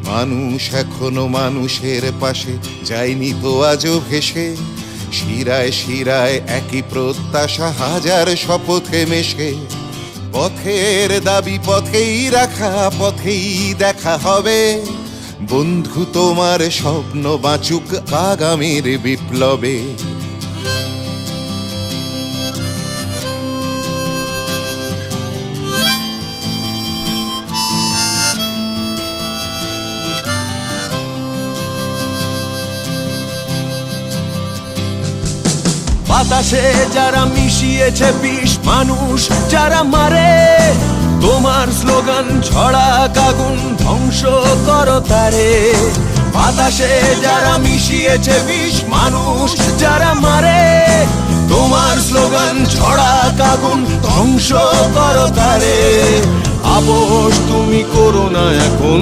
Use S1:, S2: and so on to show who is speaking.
S1: মানুষ এখনো মানুষের পাশে যায়নি তো আজও ভেসে, শিরায় শিরায় একই প্রত্যাশা, হাজার শপথে মেশে। পথের দাবি পথেই রাখা, পথেই দেখা হবে। বন্ধু তোমার স্বপ্ন বাঁচুক আগামীর বিপ্লবে।
S2: বাতাসে যারা মিশিয়েছে বিষ, মানুষ যারা মারে, তোমার স্লোগান ছড়া আগুন ধ্বংস করো তারে। বাতাসে যারা মিশিয়েছে বিষ, মানুষ যারা মারে, তোমার স্লোগান ছড়া আগুন ধ্বংস করো তারে। আপোষ তুমি করো না এখন।